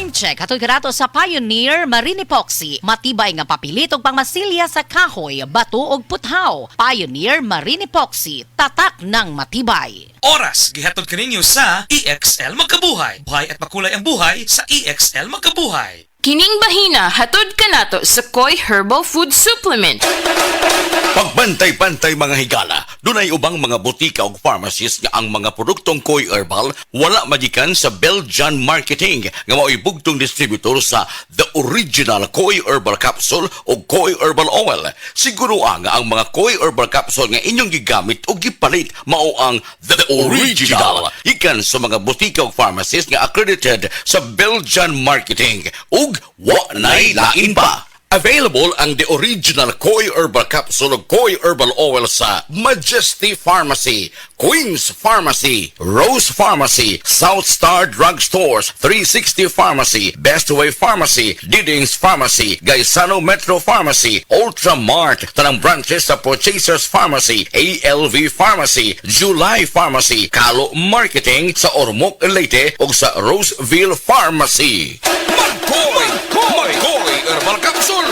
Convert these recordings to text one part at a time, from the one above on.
time check hatod kanato sa Pioneer Marine Epoxy. Matibay nga papilit ug pangmasilya sa kahoy, bato ug puthaw. Pioneer Marine Epoxy, tatak ng matibay. Oras gihatod kaninyo sa EXL Magkabuhay. Buhay at makulay ang buhay sa EXL Magkabuhay. Kining bahina hatod kanato sa Koi Herbal Food Supplement. Pagbantay-bantay mga higala, dunay ubang mga butika ug pharmacies nga ang mga produktong Koi Herbal wala magikan sa Belgian Marketing nga mao'y bugtong distributor sa The Original Koi Herbal Capsule o Koi Herbal Oil. Siguro nga ang mga Koi Herbal Capsule nga inyong gigamit o gipalit mao ang The Original. Ikan sa mga butika ug pharmacies nga accredited sa Belgian Marketing ug wa nay lain pa. Available ang The Original Koi Herbal Capsule o Koi Herbal Oil sa Majesty Pharmacy, Queen's Pharmacy, Rose Pharmacy, South Star Drug Stores, 360 Pharmacy, Best Way Pharmacy, Didings Pharmacy, Gaisano Metro Pharmacy, Ultramart, tanang branches sa Purchasers Pharmacy, ALV Pharmacy, July Pharmacy, Kalo Marketing sa Ormoc, Leyte o sa Roseville Pharmacy. Magkoy Herbal Capsule!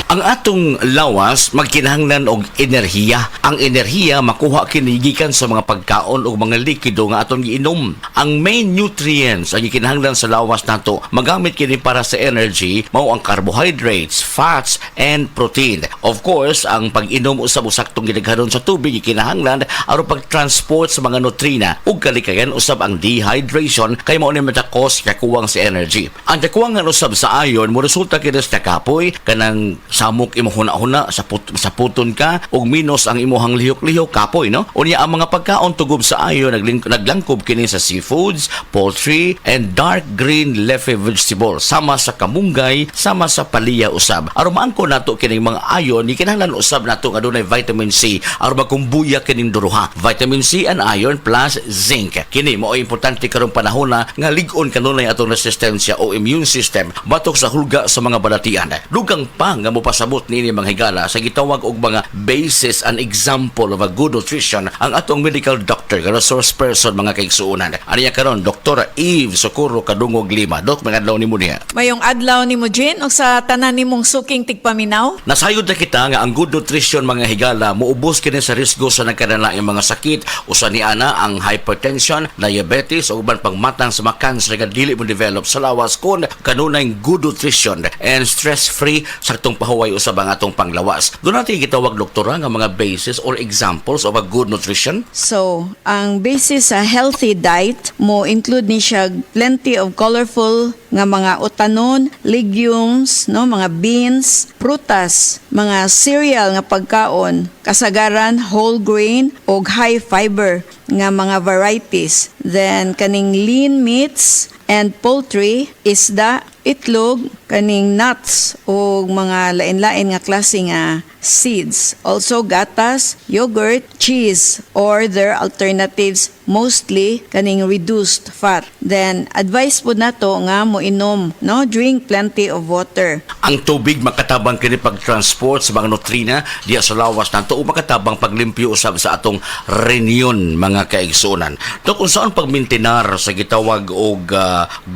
Ang atong lawas magkinahanglan og enerhiya. Ang enerhiya makuha kini gikan sa mga pagkaon o mga likido nga atong giinom. Ang main nutrients ang gikinahanglan sa lawas nato magamit kini para sa energy mao ang carbohydrates, fats and protein. Of course, ang pag-inom usab usaktong gidaghanon sa tubig gikinahanglan aron pag-transport sa mga nutrina ug kalikayan usab ang dehydration kay mao ni matakos kakuwang sa energy. Ang kakuwangan usab sa iron mo resulta kini sa kapoy kanang samok imo huna-huna sa puton ka ug minus ang imuhang lihok-lihok kapoy no. Unya ang mga pagkaon tugob sa iron naglangkob kini sa seafoods, poultry and dark green leafy vegetables sama sa kamunggay, sama sa palaya usab. Aron maangko nato kining mga iron gikinahanglan usab nato nga adunay vitamin C aron magkumbuya kining duruha. Vitamin C and iron plus zinc. Kini mao importante karong panahon nga lig-on kanunay atong resistensya o immune system batok sa hulga sa mga balatian. Dugang pa nga pasabot niini mga higala sa gitawag og mga basis and example of a good nutrition ang atong medical doctor nga resource person mga kaigsuonan. Aniya karon Dr. Eve Socorro Kadungog Lima. Dok, mga adlaw nimo niya. Mayong adlaw nimo Jean og sa tanan nimong suking tigpaminaw. Nasayod na kita nga ang good nutrition mga higala muubos kini sa risgo sa nagkadalaing mga sakit usa ni ana ang hypertension, diabetes ug uban pang matang sa mga cancer nga dili mo develop sa lawas kun kanunay good nutrition and stress-free sa atong pahuway usab ang atong panglawas. Doon natin gitawag doktora nga mga basis or examples of a good nutrition. So, ang basis sa healthy diet mo include ni siya plenty of colorful nga mga utanon, legumes, no, mga beans, prutas, mga cereal nga pagkaon, kasagaran whole grain o high fiber nga mga varieties. Then kaning lean meats and poultry, isda, itlog, kaning nuts o mga lain-lain nga klase nga seeds. Also gatas, yogurt, cheese or their alternatives, mostly kaning reduced fat. Then advice po nato nga mo inom, no, drink plenty of water. Ang tubig makatabang kini pag-transport sa mga nutrina diya sa lawas nato o makatabang paglimpyo usab sa atong reunion mga kaigsuonan. Dok, kung saan pagmintinar sa gitawag og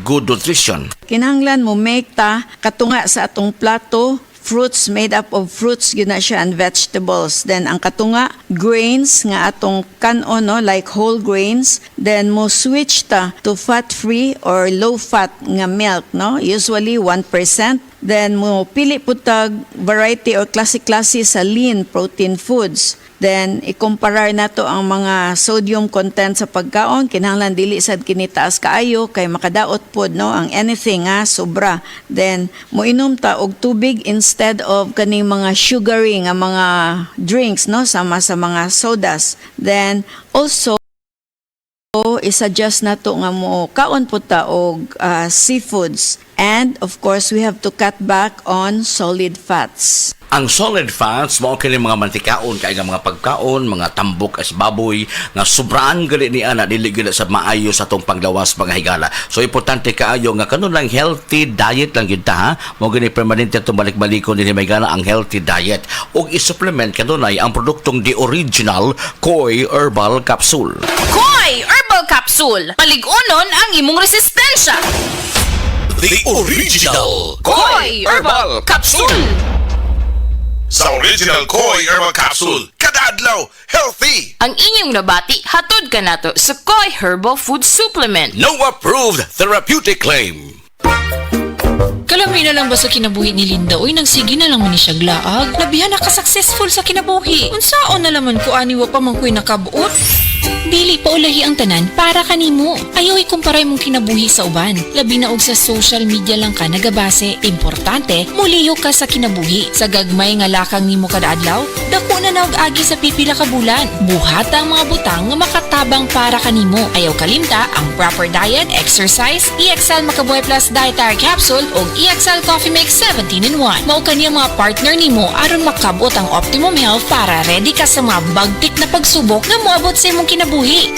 good nutrition? Kinahanglan mo make ta katunga sa atong plato fruits made up of fruits gyud na siya and vegetables. Then ang katunga grains nga atong kanon, no, like whole grains. Then mo switch ta to fat free or low fat nga milk, no, usually 1%. Then mo pili pud tag variety or klase-klase sa lean protein foods. Then ikumparar nato ang mga sodium content sa pagkaon, kinahanglan dili sad kini taas kaayo kay makadaot pod, no, ang anything nga sobra. Then moinom ta og tubig instead of kaning mga sugary nga mga drinks, no, sama sa mga sodas. Then also i-suggest nato nga mo kaon po ta og seafoods. And of course, we have to cut back on solid fats. Ang solid fats mao kini mga mantikaon kay nga mga pagkaon, mga tambok as baboy nga sobraan gali ni ana dili gyud sa maayo sa atong panglawas mga higala. So importante kaayo nga kanon lang healthy diet lang gyud ta ha. Mao gani permanente atong balik-balikon dinhi mga higala ang healthy diet ug i-supplement kanunay ang produktong The Original Koi Herbal Capsule. Koi Herbal Capsule, paligunon ang imong resistensya. The original Koi Herbal Capsule! Sa original Koi Herbal Capsule, kada adlaw, healthy! Ang inyong nabati, hatod ka nato sa Koi Herbal Food Supplement. No approved therapeutic claim. Kalamay na lang ba sa kinabuhi ni Linda? Uy, nagsige na lang man ni siya glaag. Labihan na ka-successful sa kinabuhi. Unsaon na laman ko aniwa pa man ko'y nakabuot? Dili pa ulahi ang tanan para kanimo. Ayaw ikumparay mong kinabuhi sa uban. Labi na og sa social media lang ka nagabase. Importante, muliyo ka sa kinabuhi. Sa gagmay nga lakang nimo kada adlaw, dako na naog agi sa pipila ka bulan. Buhat ang mga butang nga makatabang para kanimo. Ayaw kalimta ang proper diet, exercise, EXL Makabuhay Plus Dietary Capsule o EXL Coffee Mix 17-in-1. Mao kaniya mga partner nimo aron makabot ang optimum health para ready ka sa mga bagtik na pagsubok nga moabot sa imong kinabuhi.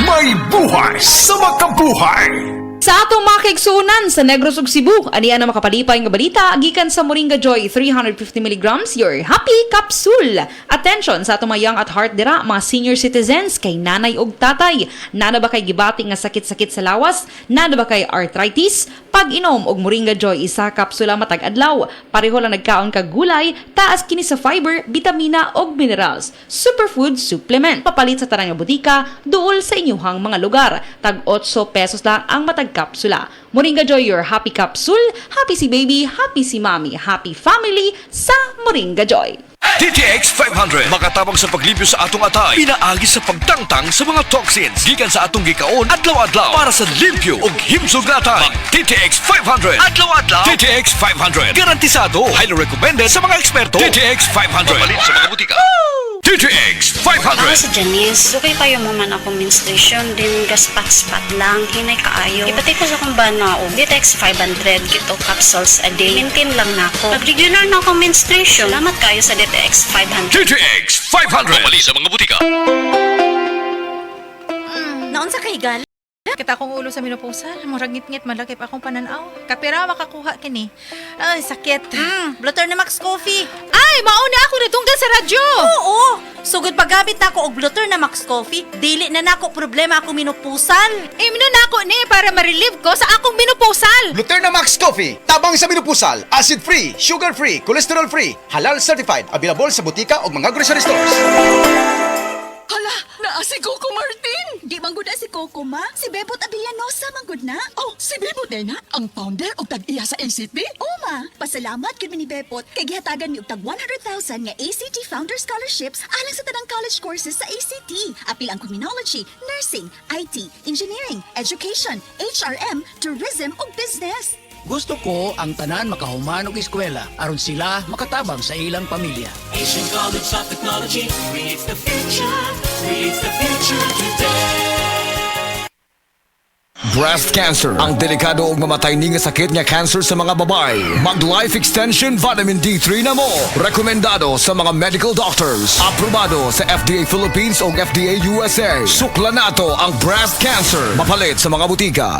May buhay sa makabuhay! Sa atong mga kaigsuunan sa Negros ug Cebu, aniya na makapalipay nga balita gikan sa Moringa Joy 350 mg your happy capsule. Attention sa atong mga young at heart dira, mga senior citizens kay nanay ug tatay. Nana ba kay gibati nga sakit-sakit sa lawas? Nana ba kay arthritis? Pag-inom og Moringa Joy isa kapsula matag adlaw. Pareho lang nagkaon kag gulay, taas kini sa fiber, bitamina ug minerals. Superfood supplement. Papalit sa tanang nga butika duol sa inyuhang mga lugar. Tag 8 pesos lang ang matag kapsula. Moringa Joy, your happy capsule. Happy si baby, happy si mommy, happy family sa Moringa Joy. TTX 500 makatabang sa paglibyo sa atong atay, pinaagi sa pagtangtang sa mga toxins gikan sa atong gikaon adlaw-adlaw para sa limpyo ug himsog nga atay. TTX 500 adlaw-adlaw. TTX 500 garantisado, highly recommended sa mga eksperto. TTX 500 mapalit sa mga butika. TTX 500. Ako si Janice. Okay kayo mo man ako menstruation, din gaspat-spat lang, hinay kaayo. Ipatay ko sa kong banao. DTX 500, kito capsules a day. Maintain lang na ako. Pag regular na akong menstruation, salamat kayo sa DTX 500. TTX 500 mapalit sa mga butika. Naon sa kahigal? Kita akong ulo sa menopausal. Murag ngit-ngit malaki pa akong pananaw. Kapira makakuha kini. Ay, sakit. Blotter na Max Coffee. Ay, mauna ako natunggal sa radyo. Oo. Sugod paggamit na ako og blotter na Max Coffee, dili na nako problema ako menopausal. Nako ni para ma-relieve ko sa akong menopausal. Luterna Max Coffee, tabang sa menopusal, acid-free, sugar-free, cholesterol-free, halal certified, available sa butika o mga grocery stores. Hala, naa si Coco Martin! Di manggod na si Coco, ma? Si Bebot Abellanosa manggod na? Oh, si Bebot na ang founder o tag-iya sa ACT? Oo, ma. Pasalamat kid ni Bebot kay gihatagan ni og tag 100,000 nga ACT Founder Scholarships alang sa tanang college courses sa ACT. Apil ang criminology, nursing, IT, engineering, education, HRM, tourism ug business. Gusto ko ang tanan makahuman og eskwela aron sila makatabang sa ilang pamilya. Asian College of Technology creates the future today. Breast cancer, ang delikado ug mamatay ni nga sakit nga cancer sa mga babae. Mag Life Extension Vitamin D3 na mo. Rekomendado sa mga medical doctors. Aprobado sa FDA Philippines ug FDA USA. Sukla nato ang breast cancer. Mapalit sa mga butika.